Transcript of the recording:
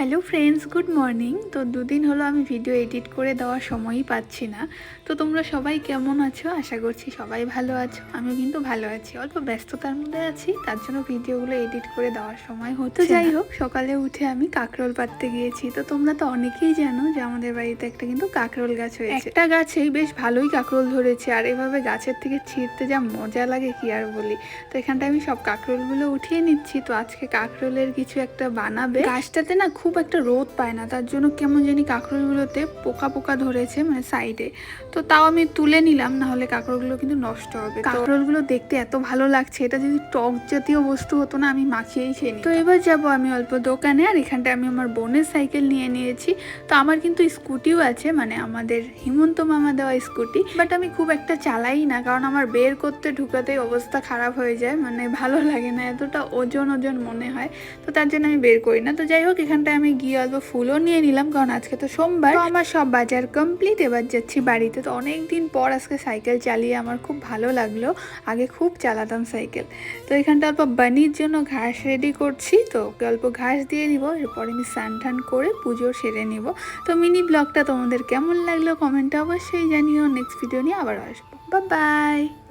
Hello friends, good morning. তো দুদিন হলো আমি ভিডিও এডিট করে দেওয়ার সময়ই পাচ্ছি না। তো তোমরা সবাই কেমন আছো? আশা করছি সবাই ভালো আছো। আমিও কিন্তু ভালো আছি, অল্প ব্যস্ততার মধ্যে আছি, তার জন্য ভিডিওগুলো এডিট করে দেওয়ার সময় হচ্ছে। তো যাই হোক, সকালে উঠে আমি কাঁকরোল পাড়তে গিয়েছি। তো তোমরা তো অনেকেই জানো যে আমাদের বাড়িতে একটা কিন্তু কাঁকরোল গাছ হয়েছে। একটা গাছেই বেশ ভালোই কাঁকরোল ধরেছে, আর এভাবে গাছের থেকে ছিঁড়তে যা মজা লাগে কি আর বলি। তো এখানটা আমি সব কাঁকরোলগুলো উঠিয়ে নিচ্ছি। তো আজকে কাঁকরোলের কিছু একটা বানাবে। গাছটাতে না খুব একটা রোদ পায় না, তার জন্য কেমন জানি কাঁকরোলগুলোতে পোকা পোকা ধরেছে, মানে সাইডে। তো তাও আমি তুলে নিলাম, না হলে কাঁকরোলগুলো কিন্তু নষ্ট হবে। কাঁকরোলগুলো দেখতে এত ভালো লাগছে, এটা যদি টক জাতীয় বস্তু হতো না আমি মাখিয়েই খেয়ে নিতাম। তো এবার যাব আমি অল্প দোকানে, আর এখানটা আমি আমার বোনের সাইকেল নিয়ে নিয়েছি। তো আমার কিন্তু স্কুটিও আছে, মানে আমাদের হিমন্ত মামা দেওয়া স্কুটি, বাট আমি খুব একটা চালাই না, কারণ আমার বের করতে ঢুকাতেই অবস্থা খারাপ হয়ে যায়, মানে ভালো লাগে না, এতটা ওজন ওজন মনে হয়। তো তার জন্য আমি বের করি না। তো যাই হোক, এখানটায় আমি গিয়ে অল্প ফুলও নিয়ে নিলাম, কারণ আজকে তো সোমবার। তো আমার সব বাজার কমপ্লিট, এবার যাচ্ছি বাড়িতে। তো অনেক দিন পর আজকে সাইকেল চালিয়ে আমার খুব ভালো লাগলো, আগে খুব চালাতাম সাইকেল। তো এখানটা অল্প বানির জন্য ঘাস রেডি করছি, তো ওকে অল্প ঘাস দিয়ে দিব, এরপর আমি স্নান টান করে পুজো সেরে নিব। তো মিনি ব্লগটা তোমাদের কেমন লাগলো কমেন্টে অবশ্যই জানিও। নেক্সট ভিডিও নিয়ে আবার আসবো। Bye bye.